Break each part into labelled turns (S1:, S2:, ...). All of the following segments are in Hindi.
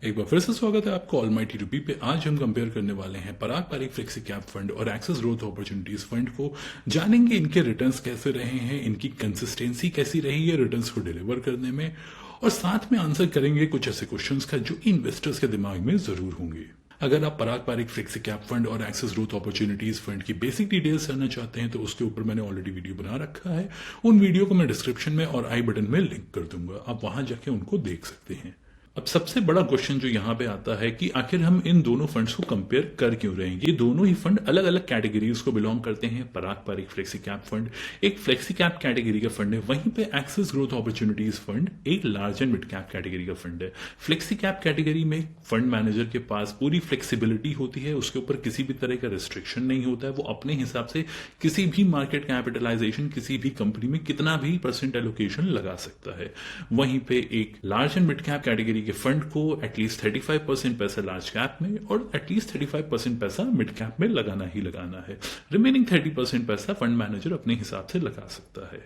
S1: एक बार फिर से स्वागत है आपको ऑलमाइटी रूपी पे। आज हम कंपेयर करने वाले हैं पराग पारिक फ्लेक्सी कैप फंड और एक्सेस ग्रोथ अपॉर्चुनिटीज फंड को। जानेंगे इनके रिटर्न्स कैसे रहे हैं, इनकी कंसिस्टेंसी कैसी रही है रिटर्न्स को डिलीवर करने में, और साथ में आंसर करेंगे कुछ ऐसे क्वेश्चंस का जो इन्वेस्टर्स के दिमाग में जरूर होंगे। अगर आप पराग पारिक फ्लेक्सी कैप फंड और एक्सेस ग्रोथ अपॉर्चुनिटीज फंड की बेसिक डिटेल्स जानना चाहते हैं तो उसके ऊपर मैंने ऑलरेडी वीडियो बना रखा है। उन वीडियो को मैं डिस्क्रिप्शन में और आई बटन में लिंक कर दूंगा, आप वहां जाके उनको देख सकते हैं। अब सबसे बड़ा क्वेश्चन जो यहाँ पे आता है कि आखिर हम इन दोनों फंड्स को कंपेयर कर क्यों रहे हैं। ये दोनों ही फंड अलग अलग कैटेगरीज को बिलोंग करते हैं। पराग पारिक फ्लेक्सी कैप फंड एक फ्लेक्सी कैप कैटेगरी का फंड है, वहीं पे एक्सेस ग्रोथ अपॉर्चुनिटीज फंड एक large and mid cap category का फंड है। फ्लेक्सी कैप कैटेगरी में फंड मैनेजर के पास पूरी फ्लेक्सिबिलिटी होती है, उसके ऊपर किसी भी तरह का रिस्ट्रिक्शन नहीं होता है। वो अपने हिसाब से किसी भी मार्केट कैपिटलाइजेशन, किसी भी कंपनी में कितना भी परसेंट एलोकेशन लगा सकता है। वहीं पे एक large and mid cap category के फंड को एटलीस्ट 35% पैसा लार्ज कैप में और एटलीस्ट 35% पैसा मिड कैप में लगाना ही लगाना है। रिमेनिंग 30% पैसा फंड मैनेजर अपने हिसाब से लगा सकता है।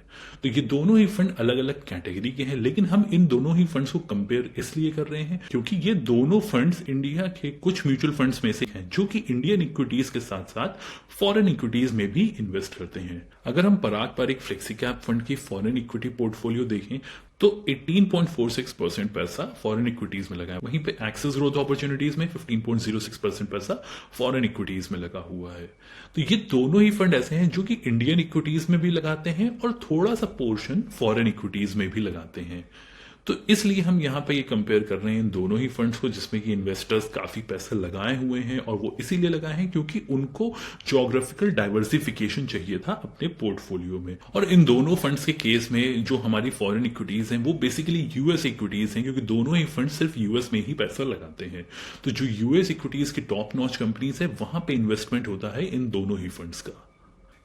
S1: तो ये दोनों ही फंड अलग अलग कैटेगरी के हैं, लेकिन हम इन दोनों ही फंड्स को कंपेयर इसलिए कर रहे हैं क्योंकि ये दोनों फंड्स इंडिया के कुछ म्यूचुअल फंड्स में से हैं जो कि इंडियन इक्विटीज के साथ साथ फॉरेन इक्विटीज में भी इन्वेस्ट करते हैं। अगर हम पराग पारिक फ्लेक्सी कैप फंड की फॉरेन इक्विटी पोर्टफोलियो देखें तो 18.46% पैसा फॉरेन इक्विटीज में लगा है। वहीं पे एक्सेस ग्रोथ अपॉर्चुनिटीज में 15.06% पैसा फॉरेन इक्विटीज में लगा हुआ है। तो ये दोनों ही फंड ऐसे हैं जो कि इंडियन इक्विटीज में भी लगाते हैं और थोड़ा सा पोर्शन फॉरेन इक्विटीज में भी लगाते हैं। तो इसलिए हम यहां पे ये कंपेयर कर रहे हैं इन दोनों ही फंड्स को, जिसमें कि इन्वेस्टर्स काफी पैसे लगाए हुए हैं और वो इसीलिए लगाए हैं क्योंकि उनको ज्योग्राफिकल डाइवर्सिफिकेशन चाहिए था अपने पोर्टफोलियो में। और इन दोनों फंड्स के केस में जो हमारी फॉरेन इक्विटीज हैं वो बेसिकली यूएस इक्विटीज हैं, क्योंकि दोनों ही फंड सिर्फ यूएस में ही पैसा लगाते हैं। तो जो यूएस इक्विटीज की टॉप नॉच कंपनीज है वहां पे इन्वेस्टमेंट होता है इन दोनों ही फंड्स का।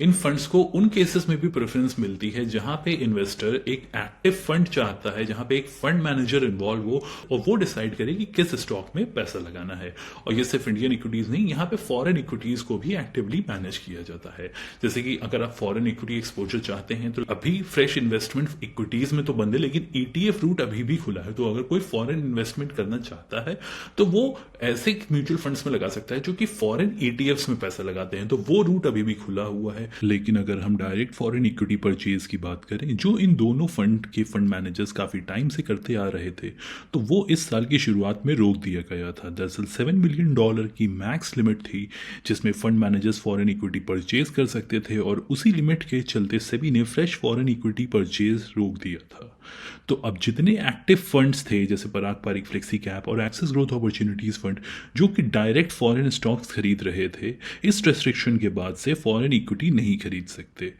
S1: इन फंड्स को उन केसेस में भी प्रेफरेंस मिलती है जहां पे इन्वेस्टर एक एक्टिव फंड चाहता है, जहां पे एक फंड मैनेजर इन्वॉल्व हो और वो डिसाइड करे कि किस स्टॉक में पैसा लगाना है। और ये सिर्फ इंडियन इक्विटीज नहीं, यहाँ पे फॉरेन इक्विटीज को भी एक्टिवली मैनेज किया जाता है। जैसे कि अगर आप फॉरेन इक्विटी एक्सपोजर चाहते हैं तो अभी फ्रेश इन्वेस्टमेंट इक्विटीज में तो बंद है, लेकिन ईटीएफ रूट अभी भी खुला है। तो अगर कोई फॉरेन इन्वेस्टमेंट करना चाहता है तो वो ऐसे म्यूचुअल फंड्स में लगा सकता है जो कि फॉरेन ईटीएफ्स में पैसा लगाते हैं, तो वो रूट अभी भी खुला हुआ है। लेकिन अगर हम डायरेक्ट फॉरेन इक्विटी परचेज की बात करें जो इन दोनों फंड के फंड मैनेजर्स काफी टाइम से करते आ रहे थे, तो वो इस साल की शुरुआत में रोक दिया गया था। दरअसल $7 मिलियन की मैक्स लिमिट थी जिसमें fund managers foreign equity purchase कर सकते थे, और उसी लिमिट के चलते सेबी ने फ्रेश फॉरेन इक्विटी परचेज रोक दिया था। तो अब जितने एक्टिव फंड्स थे जैसे पराग पारिक फ्लेक्सी कैप और एक्सेस ग्रोथ अपॉर्चुनिटीज फंड जो कि डायरेक्ट फॉरेन स्टॉक्स खरीद रहे थे, इस रेस्ट्रिक्शन के बाद से फॉरेन इक्विटी नहीं खरीद सकते।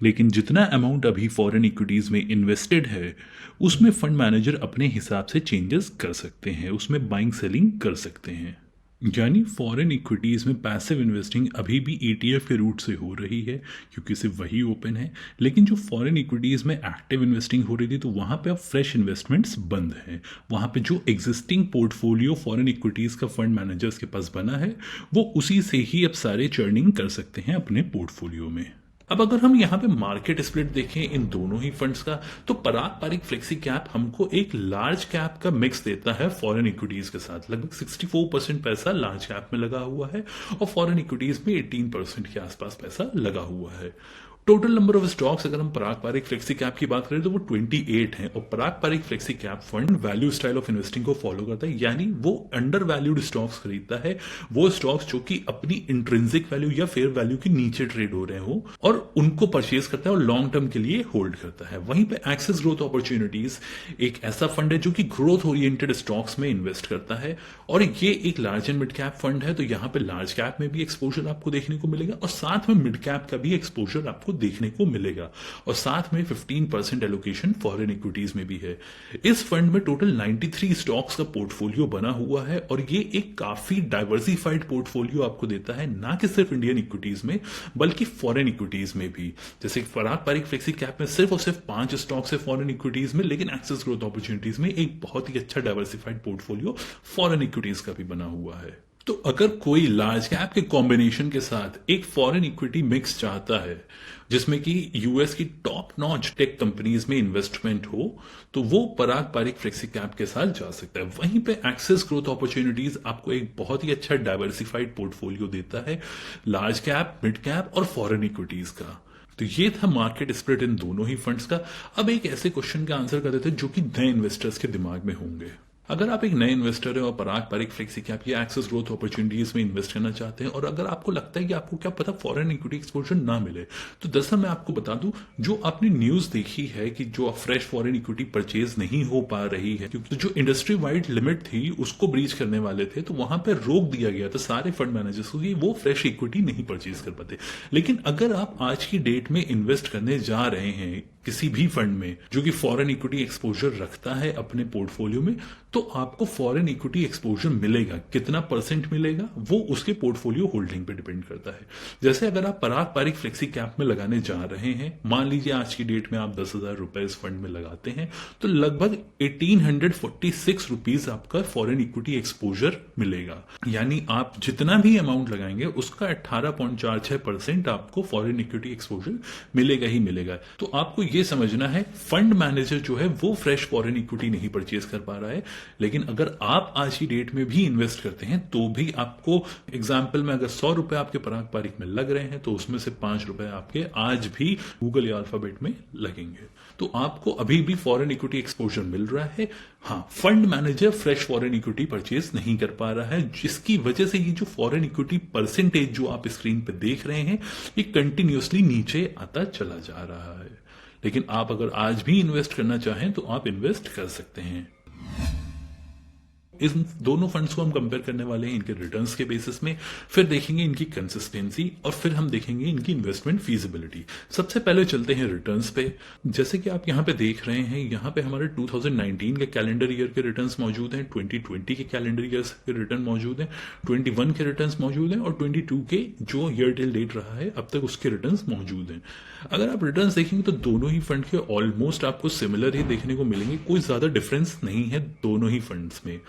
S1: लेकिन जितना अमाउंट अभी फॉरेन इक्विटीज में इन्वेस्टेड है उसमें फंड मैनेजर अपने हिसाब से चेंजेस कर सकते हैं, उसमें बाइंग सेलिंग कर सकते हैं। यानी फॉरेन इक्विटीज़ में पैसिव इन्वेस्टिंग अभी भी ईटीएफ के रूट से हो रही है क्योंकि सिर्फ वही ओपन है। लेकिन जो फॉरेन इक्विटीज़ में एक्टिव इन्वेस्टिंग हो रही थी तो वहाँ पे अब फ्रेश इन्वेस्टमेंट्स बंद हैं। वहाँ पे जो एग्जिस्टिंग पोर्टफोलियो फॉरेन इक्विटीज़ का फंड मैनेजर्स के पास बना है वो उसी से ही अब सारे चर्निंग कर सकते हैं अपने पोर्टफोलियो में। अब अगर हम यहाँ पे मार्केट स्प्लिट देखें इन दोनों ही फंड्स का, तो पराग पारिक फ्लेक्सी कैप हमको एक लार्ज कैप का मिक्स देता है फॉरेन इक्विटीज के साथ। लगभग 64% पैसा लार्ज कैप में लगा हुआ है और फॉरेन इक्विटीज में 18% के आसपास पैसा लगा हुआ है। टोटल नंबर ऑफ स्टॉक्स अगर हम पराग पारिक फ्लेक्सी कैप की बात करें तो वो 28 हैं, और Parag Parikh flexi cap fund value style of investing को फॉलो करता है, यानी वो अंडर वैल्यूड स्टॉक्स खरीदता है, वो स्टॉक्स जो कि अपनी इंट्रिंसिक वैल्यू या फेयर वैल्यू के नीचे ट्रेड हो रहे हो और उनको परचेज करता है और लॉन्ग टर्म के लिए होल्ड करता है। वहीं पे एक्सेस ग्रोथ अपॉर्चुनिटीज एक ऐसा फंड है जो कि ग्रोथ ओरिएंटेड स्टॉक्स में इन्वेस्ट करता है, और ये एक large and mid cap fund है। तो यहाँ पे लार्ज कैप में भी एक्सपोजर आपको देखने को मिलेगा और साथ में मिड कैप का भी एक्सपोजर आपको देखने को मिलेगा, और साथ में 15% एलोकेशन फॉरेन इक्विटीज में भी है। इस फंड में टोटल 93 स्टॉक्स का पोर्टफोलियो बना हुआ है और ये एक काफी डाइवर्सिफाइड पोर्टफोलियो आपको देता है, ना कि सिर्फ इंडियन इक्विटीज में बल्कि फॉरेन इक्विटीज में भी। जैसे पराग पारिक फ्लेक्सी कैप में सिर्फ और सिर्फ 5 स्टॉक्स है फॉरेन इक्विटीज में, लेकिन एक्सेस ग्रोथ अपॉर्चुनिटीज में एक बहुत ही अच्छा डाइवर्सिफाइड पोर्टफोलियो फॉरेन इक्विटीज का भी बना हुआ है। तो अगर कोई लार्ज कैप के कॉम्बिनेशन के साथ एक फॉरेन इक्विटी मिक्स चाहता है जिसमें कि यूएस की टॉप नॉच टेक कंपनीज में इन्वेस्टमेंट हो, तो वो पराग पारिक फ्लेक्सी कैप के साथ जा सकता है। वहीं पे एक्सेस ग्रोथ अपॉर्चुनिटीज आपको एक बहुत ही अच्छा डाइवर्सिफाइड पोर्टफोलियो देता है, लार्ज कैप, मिड कैप और फॉरेन इक्विटीज का। तो ये था मार्केट स्प्लिट इन दोनों ही फंड्स का। अब एक ऐसे क्वेश्चन का आंसर कर देते हैं जो कि नए इन्वेस्टर्स के दिमाग में होंगे। अगर आप एक नए इन्वेस्टर है और पराग पारिक फ्लेक्सी कैप या एक्सेस ग्रोथ अपॉर्चुनिटीज में इन्वेस्ट करना चाहते हैं और अगर आपको लगता है कि आपको क्या पता फॉरेन इक्विटी एक्सपोजर ना मिले, तो दरअसल मैं आपको बता दूं, जो आपने न्यूज देखी है कि जो फ्रेश फॉरेन इक्विटी परचेज नहीं हो पा रही है क्योंकि जो इंडस्ट्री वाइड लिमिट थी उसको ब्रीच करने वाले थे, तो वहां पर रोक दिया गया था सारे फंड मैनेजर्स को कि वो फ्रेश इक्विटी नहीं परचेज कर पाते। लेकिन अगर आप आज की डेट में इन्वेस्ट करने जा रहे हैं किसी भी फंड में जो कि फॉरेन इक्विटी एक्सपोजर रखता है अपने पोर्टफोलियो में, तो आपको फॉरेन इक्विटी एक्सपोजर मिलेगा। कितना परसेंट मिलेगा वो उसके पोर्टफोलियो होल्डिंग पे डिपेंड करता है। जैसे अगर आप पराग पारिक फ्लेक्सी कैप में लगाने जा रहे हैं, मान लीजिए आज की डेट में आप 10,000 रुपए इस फंड में लगाते हैं, तो लगभग 1846 रुपीज आपका फॉरेन इक्विटी एक्सपोजर मिलेगा। यानी आप जितना भी अमाउंट लगाएंगे उसका 18.46% आपको फॉरेन इक्विटी एक्सपोजर मिलेगा ही मिलेगा। तो आपको ये समझना है फंड मैनेजर जो है वो फ्रेश फॉरेन इक्विटी नहीं परचेज कर पा रहा है, लेकिन अगर आप आज की डेट में भी इन्वेस्ट करते हैं तो भी आपको एग्जाम्पल में अगर 100 रुपए आपके पराग पारिक में लग रहे हैं तो उसमें से 5 रुपए आपके आज भी गूगल या अल्फाबेट में लगेंगे। तो आपको अभी भी फॉरेन इक्विटी एक्सपोजर मिल रहा है। हाँ, fund manager fresh foreign equity purchase नहीं कर पा रहा है, जिसकी वजह से ये जो फॉरेन इक्विटी परसेंटेज जो आप स्क्रीन पे देख रहे हैं ये कंटिन्यूअसली नीचे आता चला जा रहा है। लेकिन आप अगर आज भी इन्वेस्ट करना चाहें तो आप इन्वेस्ट कर सकते हैं। इन दोनों फंड्स को हम कंपेयर करने वाले हैं इनके रिटर्न्स के बेसिस में, फिर देखेंगे इनकी कंसिस्टेंसी और फिर हम देखेंगे इनकी इन्वेस्टमेंट फीजिबिलिटी। सबसे पहले चलते हैं रिटर्न्स पे। जैसे कि आप यहां पे देख रहे हैं, यहां पे हमारे 2019 के कैलेंडर ईयर के रिटर्न्स मौजूद हैं, 2020 के कैलेंडर ईयर के रिटर्न मौजूद हैं, 21 के रिटर्न्स मौजूद हैं और 22 के जो ईयर टिल डेट रहा है अब तक उसके रिटर्न्स मौजूद हैं। अगर आप रिटर्न्स देखेंगे तो दोनों ही फंड के ऑलमोस्ट आपको सिमिलर ही देखने को मिलेंगे, कोई ज्यादा डिफरेंस नहीं है दोनों ही फंड्स में।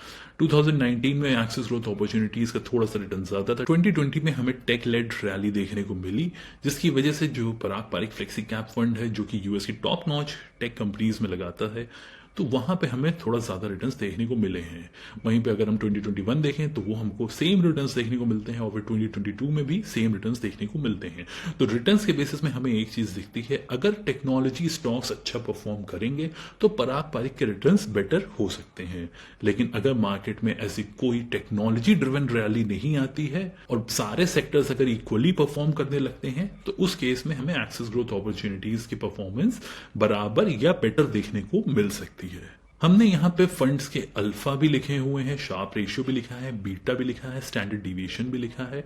S1: 2019 में एक्सेस ग्रोथ अपॉर्चुनिटीज का थोड़ा सा रिटर्न ज्यादा था। 2020 में हमें टेक लेड रैली देखने को मिली, जिसकी वजह से जो पराग पारिक फ्लेक्सी कैप फंड है जो कि यूएस की टॉप नॉच टेक कंपनीज में लगाता है, तो वहां पे हमें थोड़ा ज्यादा रिटर्न्स देखने को मिले हैं। वहीं पे अगर हम 2021 देखें तो वो हमको सेम रिटर्न्स देखने को मिलते हैं और फिर 2022 में भी सेम रिटर्न्स देखने को मिलते हैं। तो रिटर्न्स के बेसिस में हमें एक चीज दिखती है, अगर टेक्नोलॉजी स्टॉक्स अच्छा परफॉर्म करेंगे तो पराग पारिक के रिटर्न्स बेटर हो सकते हैं। लेकिन अगर मार्केट में ऐसी कोई टेक्नोलॉजी ड्रिवन रैली नहीं आती है और सारे सेक्टर्स अगर इक्वली परफॉर्म करने लगते हैं, तो उस केस में हमें एक्सेस ग्रोथ अपॉर्चुनिटीज की परफॉर्मेंस बराबर या बेटर देखने को मिल सकती है। हमने यहाँ पे फंड्स के अल्फा भी लिखे हुए हैं, शार्प रेशियो भी लिखा है, बीटा भी लिखा है, स्टैंडर्ड डिविएशन भी लिखा है।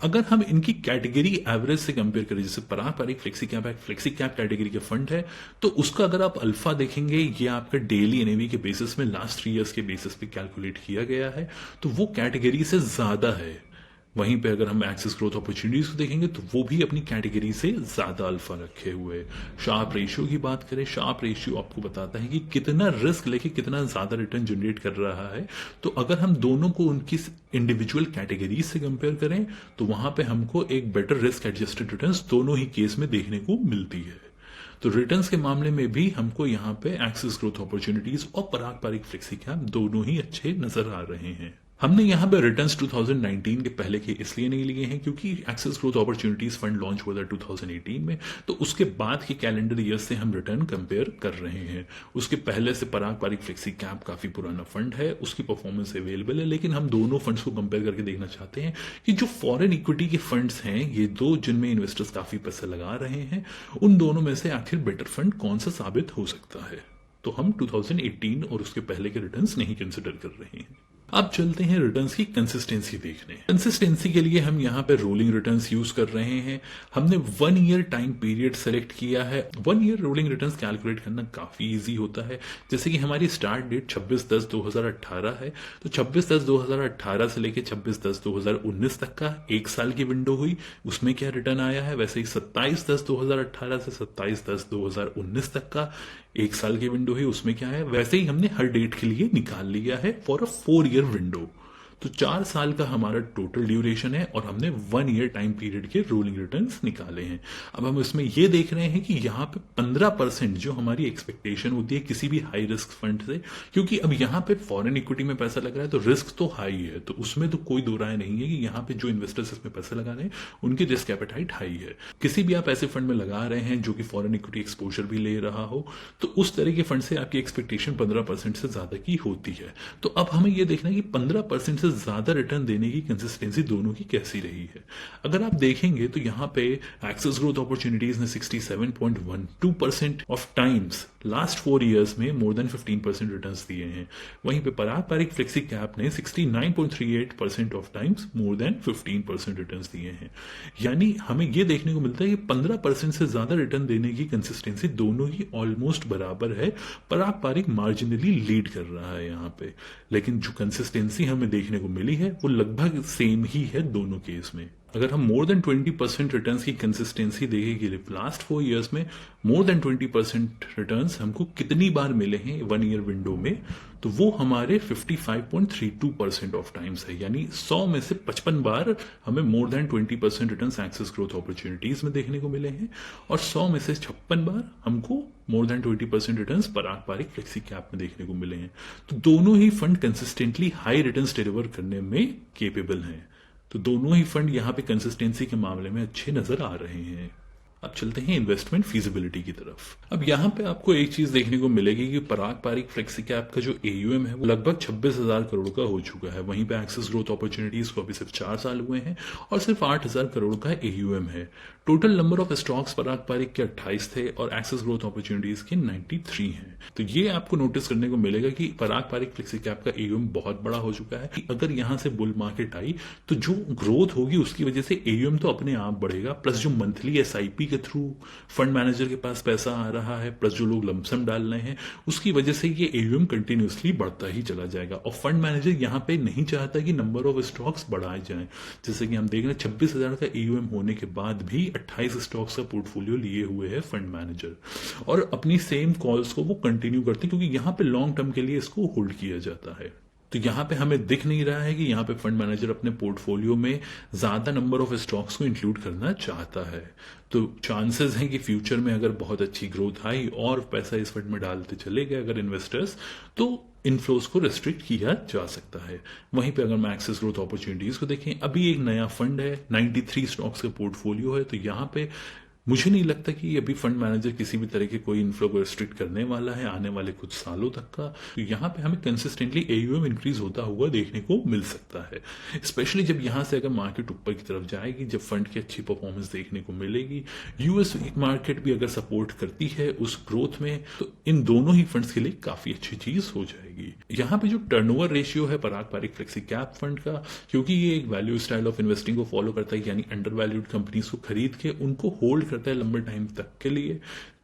S1: अगर हम इनकी कैटेगरी एवरेज से कंपेयर करें, जैसे पराग पारिक फ्लेक्सी कैप कैटेगरी के फंड है, तो उसका अगर आप अल्फा देखेंगे, ये आपका डेली एनएवी के बेसिस में लास्ट 3 ईयर्स के बेसिस पे कैलकुलेट किया गया है, तो वो कैटेगरी से ज्यादा है। वहीं पे अगर हम एक्सेस ग्रोथ अपॉर्चुनिटीज को देखेंगे तो वो भी अपनी कैटेगरी से ज्यादा अल्फा रखे हुए। शार्प रेशियो की बात करें, शार्प रेशियो आपको बताता है कि कितना रिस्क लेके कितना ज्यादा रिटर्न जनरेट कर रहा है। तो अगर हम दोनों को उनकी इंडिविजुअल कैटेगरीज से कंपेयर करें तो वहां पे हमको एक बेटर रिस्क एडजस्टेड रिटर्न्स दोनों ही केस में देखने को मिलती है। तो रिटर्न्स के मामले में भी हमको यहाँ पे एक्सेस ग्रोथ अपॉर्चुनिटीज और पराग पारिक फ्लेक्सी कैप दोनों ही अच्छे नजर आ रहे हैं। हमने यहाँ पे रिटर्न्स 2019 के पहले के इसलिए नहीं लिए हैं क्योंकि Axis growth opportunities fund launch हुआ था 2018 में, तो उसके बाद के कैलेंडर ईयर से हम रिटर्न कंपेयर कर रहे हैं। उसके पहले से पराग पारिक फ्लेक्सी कैप काफी पुराना फंड है, उसकी परफॉर्मेंस अवेलेबल है, लेकिन हम दोनों फंड्स को कंपेयर करके देखना चाहते हैं कि जो फॉरेन इक्विटी के फंड्स हैं, ये दो जिनमें इन्वेस्टर्स काफी पैसे लगा रहे हैं, उन दोनों में से आखिर बेटर फंड कौन सा साबित हो सकता है। तो हम 2018 और उसके पहले के रिटर्न्स नहीं कंसिडर कर रहे हैं। अब चलते हैं रिटर्न्स की कंसिस्टेंसी देखने। कंसिस्टेंसी के लिए हम यहाँ पे रोलिंग रिटर्न्स यूज कर रहे हैं। हमने 1 ईयर टाइम पीरियड सेलेक्ट किया है। 1 ईयर रोलिंग रिटर्न्स कैलकुलेट करना काफी इजी होता है। जैसे कि हमारी स्टार्ट डेट 26/10/2018 है, तो 26/10/2018 से लेके 26/10/2019 तक का 1 साल की विंडो हुई, उसमें क्या रिटर्न आया है। वैसे ही 27/10/2018 से 27/10/2019 तक का 1 साल की विंडो है, उसमें क्या है। वैसे ही हमने हर डेट के लिए निकाल लिया है फॉर अ 4 ईयर विंडो। तो 4 साल का हमारा टोटल ड्यूरेशन है और हमने 1 ईयर टाइम पीरियड के रोलिंग रिटर्न्स निकाले हैं। अब हम इसमें ये देख रहे हैं कि यहाँ पे 15% जो हमारी एक्सपेक्टेशन होती है किसी भी हाई रिस्क फंड से, क्योंकि अब यहाँ पे फॉरेन इक्विटी में पैसा लग रहा है तो रिस्क तो हाई है, तो उसमें तो कोई दो राय नहीं है कि यहाँ पे जो इन्वेस्टर्स इसमें पैसा लगा रहे हैं उनकी रिस्क एपेटाइट हाई है। किसी भी आप ऐसे फंड में लगा रहे हैं जो कि फॉरेन इक्विटी एक्सपोजर भी ले रहा हो, तो उस तरह के फंड से आपकी एक्सपेक्टेशन 15% से ज्यादा की होती है। तो अब हमें यह देखना है कि 15% से ज्यादा रिटर्न देने की कंसिस्टेंसी दोनों की कैसी रही है। अगर आप देखेंगे तो यहाँ पे एक्सेस ग्रोथ अपॉर्चुनिटीज ने 67.12% ऑफ टाइम्स लास्ट 4 इयर्स में मोर देन 15% रिटर्न्स दिए हैं। वहीं पे पराग पारिक फ्लेक्सी कैप ने 69.38% of times more than 15% returns दिए हैं। यानी हमें यह देखने को मिलता है कि 15% से ज्यादा रिटर्न देने की कंसिस्टेंसी दोनों ही ऑलमोस्ट बराबर है। पराग पारिक मार्जिनली लीड कर रहा है यहाँ पे, लेकिन जो कंसिस्टेंसी हमें देखने को मिली है वो लगभग सेम ही है दोनों केस में। अगर हम मोर देन 20% रिटर्न्स की कंसिस्टेंसी देखेंगे लास्ट 4 इयर्स में मोर देन 20% रिटर्न्स हमको कितनी बार मिले हैं 1 ईयर विंडो में, तो वो हमारे 55.32% ऑफ टाइम्स है। यानी 100 में से 55 बार हमें more than 20% returns Axis growth opportunities में देखने को मिले हैं और 100 में से 56 बार हमको more than 20% returns Parag Parikh flexi cap में देखने को मिले हैं। तो दोनों ही fund consistently high returns deliver करने में केपेबल हैं। तो दोनों ही फंड यहाँ पे कंसिस्टेंसी के मामले में अच्छे नजर आ रहे हैं। अब चलते हैं इन्वेस्टमेंट फीजिबिलिटी की तरफ। अब यहाँ पे आपको एक चीज देखने को मिलेगी कि पराग पारिक फ्लेक्सी कैप का जो एयूएम है वो लगभग 26,000 करोड़ का हो चुका है। वहीं पे एक्सेस ग्रोथ अपॉर्चुनिटीज को अभी सिर्फ 4 साल हुए हैं और सिर्फ 8,000 करोड़ का एयूएम है। टोटल नंबर ऑफ स्टॉक्स पराग पारिक के 28 थे और एक्सेस ग्रोथ अपॉर्चुनिटीज के 93 हैं। तो ये आपको नोटिस करने को मिलेगा कि पराग पारिक फ्लेक्सी कैप का एयूएम बहुत बड़ा हो चुका है। अगर यहां से बुल मार्केट आई तो जो ग्रोथ होगी उसकी वजह से एयूएम तो अपने आप बढ़ेगा, प्लस जो मंथली एसआईपी के थ्रू फंड मैनेजर के पास पैसा आ रहा है, प्लस जो लोग लमसम डाल रहे हैं उसकी वजह से ये एयूएम कंटिन्यूसली बढ़ता ही चला जाएगा। और फंड मैनेजर यहाँ पे नहीं चाहता कि नंबर ऑफ स्टॉक्स बढ़ाए जाएं। जैसे कि हम देख रहे हैं 26,000 का एयूएम होने के बाद भी 28 स्टॉक्स का पोर्टफोलियो लिए हुए है फंड मैनेजर और अपनी सेम कॉल्स को वो कंटिन्यू करते हैं क्योंकि यहाँ पे लॉन्ग टर्म के लिए इसको होल्ड किया जाता है। तो यहाँ पे हमें दिख नहीं रहा है कि यहाँ पे फंड मैनेजर अपने पोर्टफोलियो में ज्यादा नंबर ऑफ स्टॉक्स को इंक्लूड करना चाहता है। तो चांसेस हैं कि फ्यूचर में अगर बहुत अच्छी ग्रोथ आई और पैसा इस फंड में डालते चले गए अगर इन्वेस्टर्स, तो इनफ्लोज को रेस्ट्रिक्ट किया जा सकता है। वहीं पे अगर हम एक्सेस ग्रोथ अपॉर्चुनिटीज को देखें, अभी एक नया फंड है, 93 स्टॉक्स का पोर्टफोलियो है, तो यहाँ पे मुझे नहीं लगता कि अभी फंड मैनेजर किसी भी तरह के कोई इनफ्लो को रिस्ट्रिक्ट करने वाला है आने वाले कुछ सालों तक का। तो यहाँ पे हमें कंसिस्टेंटली एयूएम इंक्रीज होता हुआ देखने को मिल सकता है, स्पेशली जब यहाँ से अगर मार्केट ऊपर की तरफ जाएगी, जब फंड की अच्छी परफॉर्मेंस देखने को मिलेगी, यूएस मार्केट भी अगर सपोर्ट करती है उस ग्रोथ में, तो इन दोनों ही फंड्स के लिए काफी अच्छी चीज हो जाएगी। यहाँ पे जो टर्नओवर रेशियो है पराग पारिक फ्लेक्सी कैप फंड का, क्योंकि ये एक वैल्यू स्टाइल ऑफ इन्वेस्टिंग को फॉलो करता है, यानी अंडर वैल्यूड कंपनीज को खरीद के उनको होल्ड करता है लंबे टाइम तक के लिए,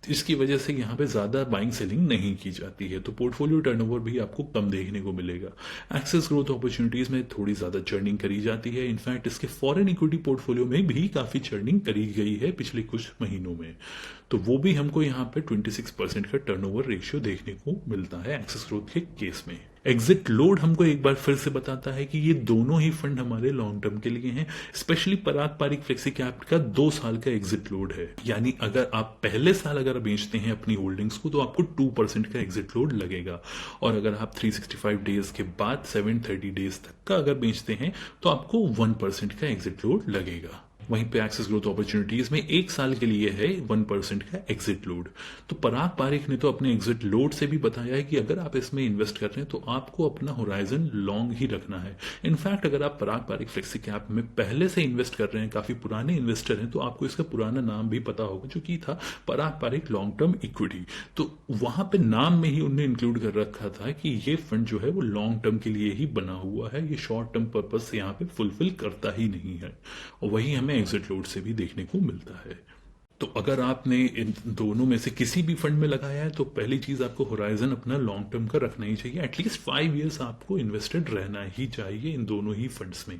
S1: इसकी वजह से यहाँ पे ज्यादा बाइंग सेलिंग नहीं की जाती है, तो पोर्टफोलियो टर्नओवर भी आपको कम देखने को मिलेगा। एक्सेस ग्रोथ अपॉर्चुनिटीज में थोड़ी ज्यादा चर्निंग करी जाती है, इनफैक्ट इसके फॉरेन इक्विटी पोर्टफोलियो में भी काफी चर्निंग करी गई है पिछले कुछ महीनों में, तो वो भी हमको यहाँ पे 26% का टर्नओवर रेशियो देखने को मिलता है एक्सेस ग्रोथ के केस में। एग्जिट लोड हमको एक बार फिर से बताता है कि ये दोनों ही फंड हमारे लॉन्ग टर्म के लिए हैं, स्पेशली पराग पारिक फ्लेक्सी कैप का 2 साल का एग्जिट लोड है। यानी अगर आप पहले साल अगर बेचते हैं अपनी होल्डिंग्स को तो आपको 2% का एग्जिट लोड लगेगा, और अगर आप 365 डेज के बाद 730 डेज तक का अगर बेचते हैं तो आपको 1% का एग्जिट लोड लगेगा। वहीं पे एक्सेस ग्रोथ अपॉर्चुनिटीज में 1 साल के लिए है 1% का एग्जिट लोड। तो पराग पारिक ने तो अपने एग्जिट लोड से भी बताया है कि अगर आप इसमें इन्वेस्ट कर रहे हैं तो आपको अपना होराइजन लॉन्ग ही रखना है। इनफैक्ट अगर आप पराग पारिक फ्लेक्सी कैप में पहले से इन्वेस्ट कर रहे हैं, काफी पुराने इन्वेस्टर हैं, तो आपको इसका पुराना नाम भी पता होगा जो कि था पराग पारिक लॉन्ग टर्म इक्विटी। तो वहां पे नाम में ही उन्होंने इंक्लूड कर रखा था कि ये फंड जो है वो लॉन्ग टर्म के लिए ही बना हुआ है, ये शॉर्ट टर्म पर्पज से यहाँ पे फुलफिल करता ही नहीं है, और वही हमें एग्जिट लोड से भी देखने को मिलता है। तो अगर आपने इन दोनों में से किसी भी फंड में लगाया है तो पहली चीज आपको होराइजन अपना लॉन्ग टर्म का रखना ही चाहिए, एटलीस्ट 5 इयर्स आपको इन्वेस्टेड रहना ही चाहिए इन दोनों ही फंड्स में।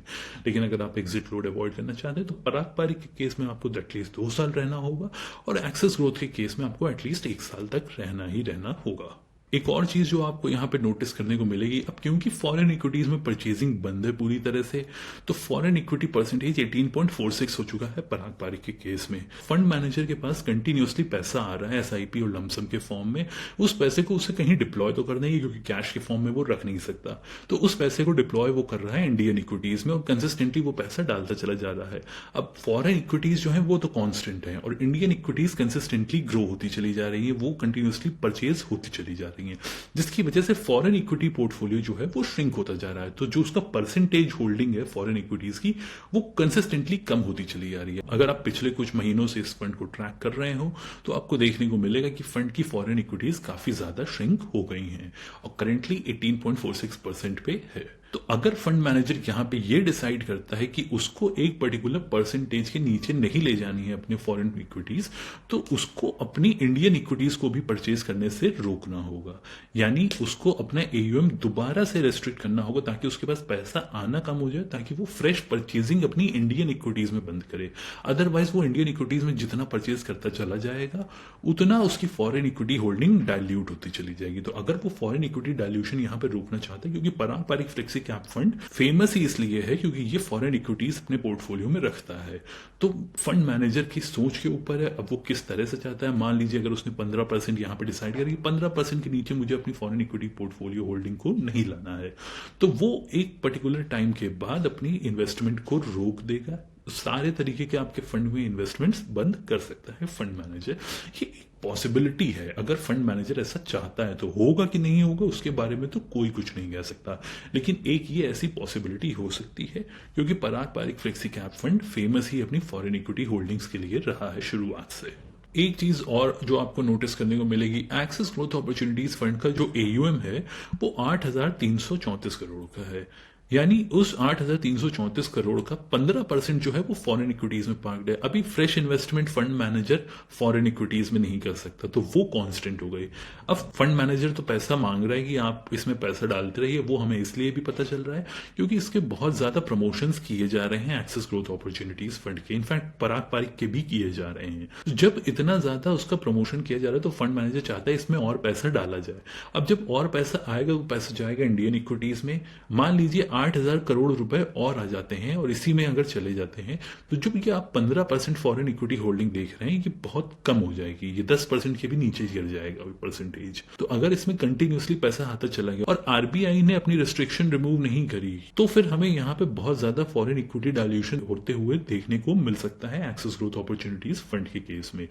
S1: लेकिन अगर आप एग्जिट लोड अवॉइड करना चाहते हैं तो पराग पारिक के केस में आपको एटलीस्ट 2 साल रहना होगा, और एक्सेस ग्रोथ के केस में आपको एटलीस्ट 1 साल तक रहना ही रहना होगा। एक और चीज जो आपको यहाँ पे नोटिस करने को मिलेगी, अब क्योंकि फॉरेन इक्विटीज में परचेजिंग बंद है पूरी तरह से, तो फॉरेन इक्विटी परसेंटेज 18.46 हो चुका है पराग पारिक के केस में। फंड मैनेजर के पास कंटिन्यूसली पैसा आ रहा है एसआईपी और लमसम के फॉर्म में, उस पैसे को उसे कहीं डिप्लॉय तो करना ही, क्योंकि कैश के फॉर्म में वो रख नहीं सकता, तो उस पैसे को डिप्लॉय वो कर रहा है इंडियन इक्विटीज में और कंसिस्टेंटली वो पैसा डालता चला जा रहा है। अब फॉरेन इक्विटीज जो है वो तो कांस्टेंट है और इंडियन इक्विटीज कंसिस्टेंटली ग्रो होती चली जा रही है, वो कंटिन्यूसली परचेज होती चली जा रही है, जिसकी वजह से फॉरेन इक्विटी पोर्टफोलियो जो है वो श्रिंक होता जा रहा है। तो जो उसका परसेंटेज होल्डिंग है फॉरेन इक्विटीज की, वो कंसिस्टेंटली कम होती चली जा रही है। अगर आप पिछले कुछ महीनों से इस फंड को ट्रैक कर रहे हो तो आपको देखने को मिलेगा कि फंड की फॉरेन इक्विटीज काफी ज्यादा श्रिंक हो गई हैं और करेंटली 18.46% पे है। तो अगर फंड मैनेजर यहां पे ये डिसाइड करता है कि उसको एक पर्टिकुलर परसेंटेज के नीचे नहीं ले जानी है अपने फॉरेन इक्विटीज, तो उसको अपनी इंडियन इक्विटीज को भी परचेज करने से रोकना होगा, यानी उसको अपना एयूएम दोबारा से रेस्ट्रिक्ट करना होगा ताकि उसके पास पैसा आना कम हो जाए, ताकि वो फ्रेश परचेजिंग अपनी इंडियन इक्विटीज में बंद करे। अदरवाइज वो इंडियन इक्विटीज में जितना परचेज करता चला जाएगा उतना उसकी फॉरेन इक्विटी होल्डिंग डाइल्यूट होती चली जाएगी। तो अगर वो फॉरेन इक्विटी डाइल्यूशन यहां पर रोकना चाहता है, क्योंकि पारंपरिक फ्लेक्सी कैप फंड फेमस ही इसलिए है क्योंकि ये फॉरेन इक्विटीज अपने पोर्टफोलियो में रखता है, तो फंड मैनेजर की सोच के ऊपर है अब वो किस तरह से चाहता है। मान लीजिए अगर उसने 15% यहां पे डिसाइड किया कि 15% के नीचे मुझे अपनी फॉरेन इक्विटी पोर्टफोलियो होल्डिंग को नहीं लाना है, तो वो एक पर्टिकुलर टाइम के बाद अपनी इन्वेस्टमेंट को रोक देगा, सारे तरीके के आपके फंड में इन्वेस्टमेंट्स बंद कर सकता है फंड मैनेजर। ये पॉसिबिलिटी है, अगर फंड मैनेजर ऐसा चाहता है तो होगा कि नहीं होगा उसके बारे में तो कोई कुछ नहीं कह सकता, लेकिन एक ये ऐसी पॉसिबिलिटी हो सकती है क्योंकि Parag Parikh flexi cap fund famous ही अपनी फॉरेन इक्विटी होल्डिंग्स के लिए रहा है शुरुआत से। एक चीज और जो आपको नोटिस करने को मिलेगी, एक्सिस ग्रोथ अपॉर्चुनिटीज फंड का जो एयूएम है वो 8,334 करोड़ का है, यानी उस 8,334 करोड़ का 15% जो है वो फॉरेन इक्विटीज में पार्क्ड है। अभी fresh investment fund manager foreign equities में नहीं कर सकता, तो वो कांस्टेंट हो गई। अब फंड मैनेजर तो पैसा मांग रहा है कि आप इसमें पैसा डालते रहिए, वो हमें इसलिए भी पता चल रहा है क्योंकि इसके बहुत ज्यादा प्रमोशंस किए जा रहे हैं एक्सिस ग्रोथ अपॉर्चुनिटीज फंड के, इनफैक्ट पराग पारिक के भी किए जा रहे हैं। तो जब इतना ज्यादा उसका प्रमोशन किया जा रहा है तो फंड मैनेजर चाहता है इसमें और पैसा डाला जाए। अब जब और पैसा आएगा वो पैसा जाएगा इंडियन इक्विटीज में, मान लीजिए 8,000 करोड़ रुपए और आ जाते हैं और इसी में अगर चले जाते हैं तो जब ये आप 15% फॉरेन इक्विटी होल्डिंग देख रहे हैं कि बहुत कम हो जाएगी, ये 10% के भी नीचे गिर जाएगा परसेंटेज। तो अगर इसमें कंटिन्यूसली पैसा आता चला गया और आरबीआई ने अपनी रिस्ट्रिक्शन रिमूव नहीं करी तो फिर हमें यहाँ पे बहुत ज्यादा फॉरेन इक्विटी डाइल्यूशन होते हुए देखने को मिल सकता है एक्सिस ग्रोथ अपॉर्चुनिटीज फंड के केस में।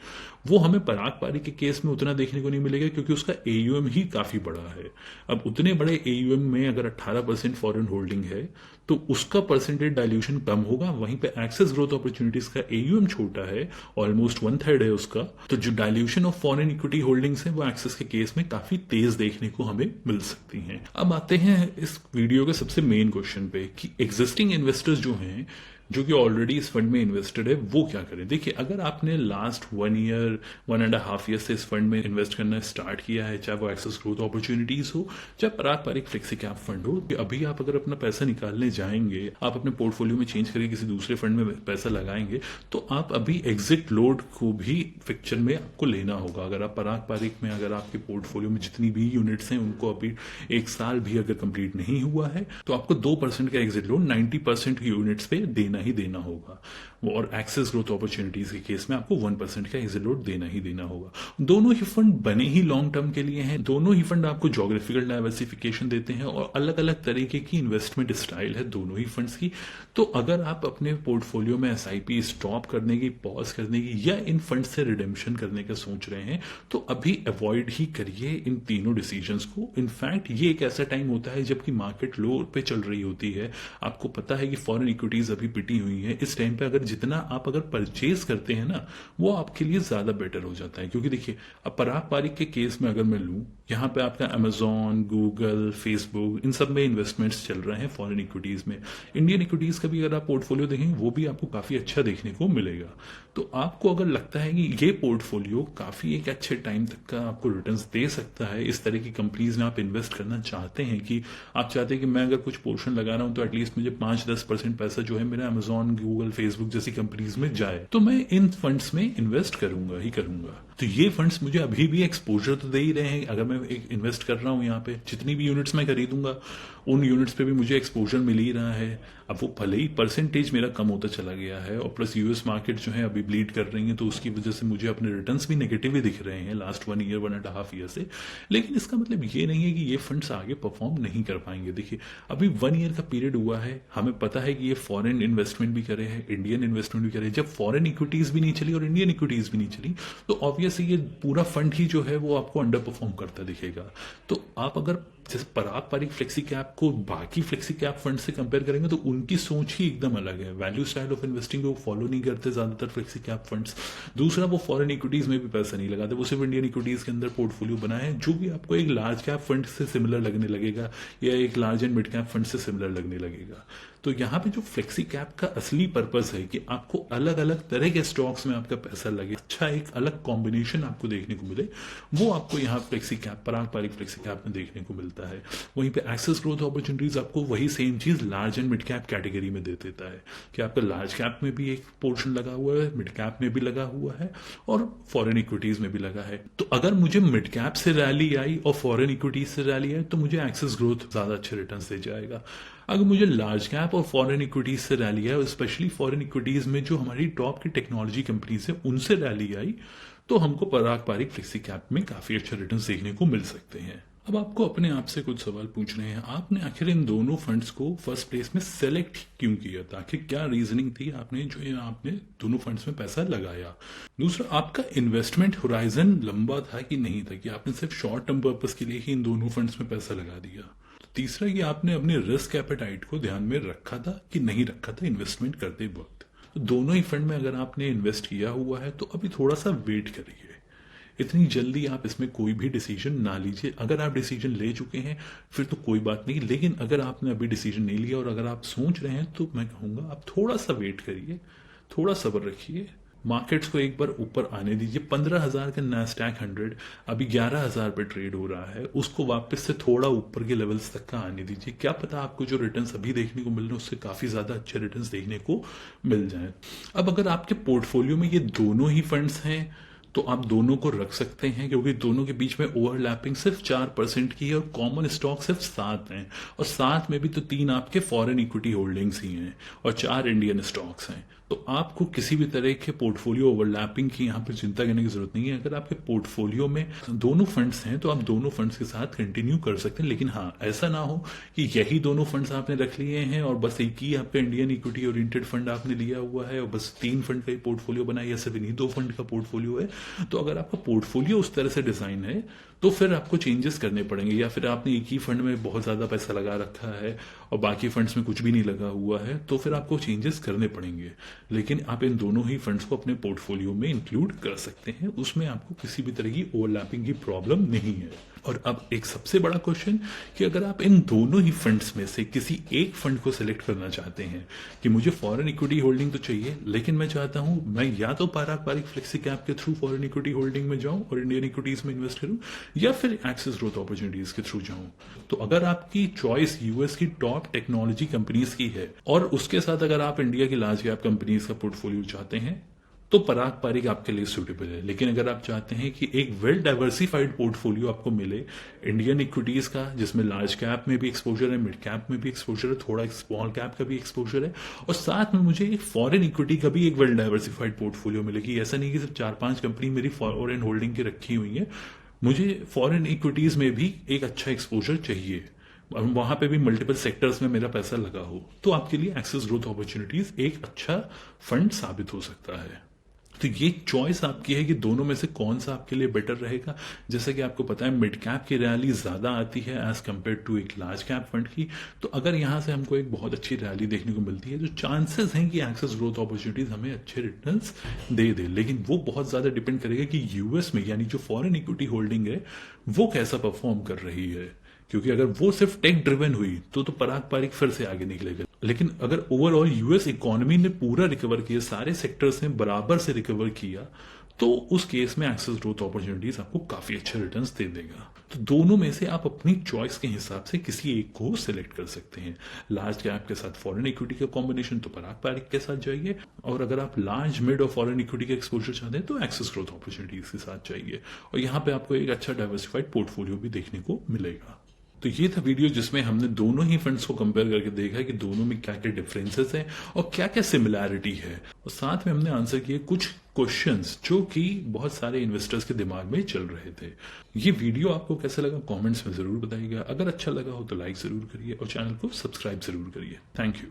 S1: वो हमें पराग पारिक के केस में उतना देखने को नहीं मिलेगा क्योंकि उसका एयूएम ही काफी बड़ा है। अब उतने बड़े एयूएम में अगर 18% फॉरेन होल्डिंग है तो उसका परसेंटेज डाइल्यूशन कम होगा, वहीं पे एक्सेस ग्रोथ अपॉर्चुनिटीज का एयूएम छोटा है, ऑलमोस्ट 1/3 है उसका, तो जो dilution of foreign equity holdings है वो एक्सेस के केस में काफी तेज देखने को हमें मिल सकती हैं। अब आते हैं इस वीडियो के सबसे मेन क्वेश्चन पे कि एग्जिस्टिंग इन्वेस्टर्स जो हैं जो कि ऑलरेडी इस फंड में इन्वेस्टेड है वो क्या करें। देखिए, अगर आपने लास्ट 1 ईयर 1.5 ईयर से इस फंड में इन्वेस्ट करना स्टार्ट किया है, चाहे वो एक्सेस ग्रोथ अपॉर्चुनिटीज हो चाहे पराग पारिक फ्लेक्सी कैप फंड हो, अभी आप अगर अपना पैसा निकालने जाएंगे, आप अपने पोर्टफोलियो में चेंज करके किसी दूसरे फंड में पैसा लगाएंगे तो आप अभी एग्जिट लोड को भी पिक्चर में आपको लेना होगा। अगर आप पराग पारिक में अगर आपके पोर्टफोलियो में जितनी भी यूनिट्स हैं उनको अभी 1 साल भी अगर कंप्लीट नहीं हुआ है तो आपको 2% का एग्जिट लोड 90% यूनिट्स पे देना ही देना होगा। और एक्सेस ग्रोथ अपॉर्चुनिटीज के केस में आपको 1% का एग्जिट लोड देना ही देना होगा। दोनों ही फंड बने ही लॉन्ग टर्म के लिए हैं, दोनों ही फंड आपको ज्योग्राफिकल डाइवर्सिफिकेशन देते हैं और अलग अलग तरीके की इन्वेस्टमेंट स्टाइल है दोनों ही फंड्स की। तो अगर आप अपने पोर्टफोलियो में एसआईपी स्टॉप करने की, पॉज करने की या इन फंड से रिडेम्पशन करने का सोच रहे हैं तो अभी अवॉइड ही करिए इन तीनों डिसीजंस को। इनफैक्ट ये एक ऐसा टाइम होता है जबकि मार्केट लो पे चल रही होती है, आपको पता है कि फॉरेन इक्विटीज अभी पिटी हुई है, इस टाइम पे अगर जितना आप अगर परचेज करते हैं ना वो आपके लिए ज्यादा बेटर हो जाता है। क्योंकि देखिए, अब पराग पारिक के केस में अगर मैं लूं, यहां पे आपका अमेजॉन, गूगल, फेसबुक, इन सब में इन्वेस्टमेंट्स चल रहे हैं फॉरेन इक्विटीज में। इंडियन इक्विटीज का भी अगर आप पोर्टफोलियो देखेंगे वो भी आपको काफी अच्छा देखने को मिलेगा। तो आपको अगर लगता है कि ये पोर्टफोलियो काफी एक अच्छे टाइम तक का आपको रिटर्न्स दे सकता है, इस तरह की कंपनीज में आप इन्वेस्ट करना चाहते हैं कि आप चाहते हैं कि मैं अगर कुछ पोर्शन लगा रहा हूं तो एटलीस्ट मुझे 5-10% पैसा जो है मेरा अमेजॉन, गूगल, फेसबुक जैसी कंपनीज में जाए, तो मैं इन फंड्स में इन्वेस्ट करूंगा ही करूंगा। तो ये फंड्स मुझे अभी भी एक्सपोजर तो दे ही रहे हैं। अगर मैं एक इन्वेस्ट कर रहा हूँ यहाँ पे, जितनी भी यूनिट्स मैं खरीदूंगा उन यूनिट्स पे भी मुझे एक्सपोजर मिल ही रहा है। अब वो भले ही परसेंटेज मेरा कम होता चला गया है, और प्लस यूएस मार्केट जो है अभी ब्लीड कर रही है, तो उसकी वजह से मुझे अपने रिटर्न्स भी नेगेटिव ही दिख रहे हैं लास्ट 1 ईयर 1.5 ईयर से। लेकिन इसका मतलब ये नहीं है कि ये फंड्स आगे परफॉर्म नहीं कर पाएंगे। देखिए अभी 1 ईयर का पीरियड हुआ है, हमें पता है कि ये फॉरेन इन्वेस्टमेंट भी करे हैं, इंडियन इन्वेस्टमेंट भी करे। जब फॉरेन इक्विटीज भी नहीं चली और इंडियन इक्विटीज भी नहीं चली, तो ऑब्वियसली ये पूरा फंड ही जो है वो आपको अंडर परफॉर्म करता दिखेगा। तो आप अगर जैसे पराग पारिक फ्लेक्सी कैप को बाकी फ्लेक्सी कैप फंड से कंपेयर करेंगे तो उनकी सोच ही एकदम अलग है। वैल्यू स्टाइल ऑफ इन्वेस्टिंग को फॉलो नहीं करते ज्यादातर फ्लेक्सी कैप फंड्स। दूसरा, वो फॉरेन इक्विटीज में भी पैसा नहीं लगाते, वो सिर्फ इंडियन इक्विटीज के अंदर पोर्टफोलियो बनाए हैं, जो भी आपको एक लार्ज कैप फंड से सिमिलर लगने लगेगा या एक large and mid cap fund से सिमिलर लगने लगेगा। तो यहाँ पे जो फ्लेक्सी कैप का असली पर्पस है कि आपको अलग अलग तरह के स्टॉक्स में आपका पैसा लगे, अच्छा एक अलग कॉम्बिनेशन आपको देखने को मिले, वो आपको यहाँ फ्लेक्सी कैप, पराग पारिक फ्लेक्सी कैप में देखने को मिलता है। वहीं पे एक्सेस ग्रोथ अपॉर्चुनिटीज आपको वही सेम चीज large and mid cap category में दे देता है कि आपका लार्ज कैप में भी एक पोर्शन लगा हुआ है, मिड कैप में भी लगा हुआ है और फॉरेन इक्विटीज में भी लगा है। तो अगर मुझे मिड कैप से रैली आई और फॉरेन इक्विटीज से रैली आई तो मुझे एक्सेस ग्रोथ ज्यादा अच्छे रिटर्न दे जाएगा। अगर मुझे लार्ज कैप और फॉरेन इक्विटीज से रैली आई, स्पेशली फॉरेन इक्विटीज में जो हमारी टॉप की टेक्नोलॉजी कंपनीज है उनसे रैली आई, तो हमको पराग पारिक फ्लेक्सी कैप में काफी अच्छे रिटर्न देखने को मिल सकते हैं। अब आपको अपने आप से कुछ सवाल पूछने हैं। आपने आखिर इन दोनों फंड्स को फर्स्ट प्लेस में सेलेक्ट क्यों किया था? आखिर क्या रीजनिंग थी आपने दोनों फंड्स में पैसा लगाया? दूसरा, आपका इन्वेस्टमेंट होराइजन लंबा था कि नहीं था, कि आपने सिर्फ शॉर्ट टर्म पर्पस के लिए ही इन दोनों फंड्स में पैसा लगा दिया? तीसरा, कि आपने अपने रिस्क एपेटाइट को ध्यान में रखा था कि नहीं रखा था इन्वेस्टमेंट करते वक्त? तो दोनों ही फंड में अगर आपने इन्वेस्ट किया हुआ है तो अभी थोड़ा सा वेट करिए, इतनी जल्दी आप इसमें कोई भी डिसीजन ना लीजिए। अगर आप डिसीजन ले चुके हैं फिर तो कोई बात नहीं, लेकिन अगर आपने अभी डिसीजन नहीं लिया और अगर आप सोच रहे हैं तो मैं कहूंगा आप थोड़ा सा वेट करिए, थोड़ा सब्र रखिए, मार्केट्स को एक बार ऊपर आने दीजिए। 15,000 का नैस्डैक 100 अभी 11,000 पे ट्रेड हो रहा है, उसको वापस से थोड़ा ऊपर के लेवल्स तक का आने दीजिए। क्या पता आपको जो रिटर्न्स अभी देखने को मिल रहे हैं उससे काफी ज्यादा अच्छे रिटर्न्स देखने को मिल जाएं। अब अगर आपके पोर्टफोलियो में ये दोनों ही फंड्स हैं तो आप दोनों को रख सकते हैं, क्योंकि दोनों के बीच में ओवरलैपिंग सिर्फ 4% की है और कॉमन स्टॉक सिर्फ 7 हैं, और 7 में भी तो 3 आपके फॉरेन इक्विटी होल्डिंग्स ही हैं और 4 इंडियन स्टॉक्स हैं। तो आपको किसी भी तरह के पोर्टफोलियो ओवरलैपिंग की यहाँ पर चिंता करने की जरूरत नहीं है। अगर आपके पोर्टफोलियो में दोनों फंड्स हैं तो आप दोनों फंड्स के साथ कंटिन्यू कर सकते हैं, लेकिन हाँ ऐसा ना हो कि यही दोनों फंड्स आपने रख लिए हैं और बस एक ही आपका इंडियन इक्विटी ओरिएंटेड फंड आपने लिया हुआ है और बस 3 फंड का ही पोर्टफोलियो बनाया, या सिर्फ इन्हीं 2 फंड का पोर्टफोलियो है। तो अगर आपका पोर्टफोलियो उस तरह से डिजाइन है तो फिर आपको चेंजेस करने पड़ेंगे, या फिर आपने एक ही फंड में बहुत ज्यादा पैसा लगा रखा है और बाकी फंड्स में कुछ भी नहीं लगा हुआ है तो फिर आपको चेंजेस करने पड़ेंगे। लेकिन आप इन दोनों ही फंड्स को अपने पोर्टफोलियो में इंक्लूड कर सकते हैं, उसमें आपको किसी भी तरह की ओवरलैपिंग की प्रॉब्लम नहीं है। और अब एक सबसे बड़ा क्वेश्चन कि अगर आप इन दोनों ही फंड्स में से किसी एक फंड को सिलेक्ट करना चाहते हैं कि मुझे फॉरेन इक्विटी होल्डिंग तो चाहिए, लेकिन मैं चाहता हूं मैं या तो पराग पारिक फ्लेक्सी कैप के थ्रू फॉरेन इक्विटी होल्डिंग में जाऊं और इंडियन इक्विटीज में इन्वेस्ट करूं, या फिर एक्सेस ग्रोथ अपॉर्चुनिटीज के थ्रू जाऊं, तो अगर आपकी चॉइस यूएस की टॉप टेक्नोलॉजी कंपनीज की है और उसके साथ अगर आप इंडिया की लार्ज कैप कंपनीज का पोर्टफोलियो चाहते हैं तो पराग पारिक आपके लिए सूटेबल है। लेकिन अगर आप चाहते हैं कि एक वेल डाइवर्सिफाइड पोर्टफोलियो आपको मिले इंडियन इक्विटीज का, जिसमें लार्ज कैप में भी एक्सपोजर है, मिड कैप में भी एक्सपोजर है, थोड़ा स्मॉल कैप का भी एक्सपोजर है, और साथ में मुझे एक फॉरेन इक्विटी का भी एक वेल डाइवर्सिफाइड पोर्टफोलियो मिलेगी। ऐसा नहीं कि सिर्फ 4-5 कंपनी मेरी फॉरेन होल्डिंग की रखी हुई है, मुझे फॉरेन इक्विटीज में भी एक अच्छा एक्सपोजर चाहिए, वहां पे भी मल्टीपल सेक्टर्स में मेरा पैसा लगा हो, तो आपके लिए एक्सेस ग्रोथ अपॉर्चुनिटीज एक अच्छा फंड साबित हो सकता है। तो ये चॉइस आपकी है कि दोनों में से कौन सा आपके लिए बेटर रहेगा। जैसा कि आपको पता है मिड कैप की रैली ज्यादा आती है एज कंपेयर टू एक लार्ज कैप फंड की, तो अगर यहां से हमको एक बहुत अच्छी रैली देखने को मिलती है तो चांसेस हैं कि एक्सेस ग्रोथ अपॉर्चुनिटीज हमें अच्छे रिटर्न्स दे दे। लेकिन वो बहुत ज्यादा डिपेंड करेगा कि यूएस में यानी जो फॉरेन इक्विटी होल्डिंग है वो कैसा परफॉर्म कर रही है, क्योंकि अगर वो सिर्फ टेक ड्रिवन हुई तो पराग पारिक फिर से आगे निकलेगा। लेकिन अगर ओवरऑल यूएस इकोनॉमी ने पूरा रिकवर किया, सारे सेक्टर्स ने बराबर से रिकवर किया, तो उस केस में एक्सेस ग्रोथ अपॉर्चुनिटीज आपको काफी अच्छे रिटर्न्स दे देगा। तो दोनों में से आप अपनी चॉइस के हिसाब से किसी एक को सिलेक्ट कर सकते हैं। लार्ज कैप के साथ फॉरेन इक्विटी का कॉम्बिनेशन तो पराग पारिक के साथ जाइए, और अगर आप लार्ज मिड और फॉरेन इक्विटी का एक्सपोजर चाहते हैं तो एक्सेस ग्रोथ अपॉर्चुनिटीज के साथ जाइए, और यहाँ पे आपको एक अच्छा डाइवर्सिफाइड पोर्टफोलियो भी देखने को मिलेगा। तो ये था वीडियो जिसमें हमने दोनों ही फंड्स को कंपेयर करके देखा कि दोनों में क्या क्या डिफरेंसेस हैं और क्या क्या सिमिलैरिटी है, और साथ में हमने आंसर किए कुछ क्वेश्चंस जो कि बहुत सारे इन्वेस्टर्स के दिमाग में चल रहे थे। ये वीडियो आपको कैसा लगा कमेंट्स में जरूर बताइएगा। अगर अच्छा लगा हो तो लाइक जरूर करिए और चैनल को सब्सक्राइब जरूर करिए। Thank you.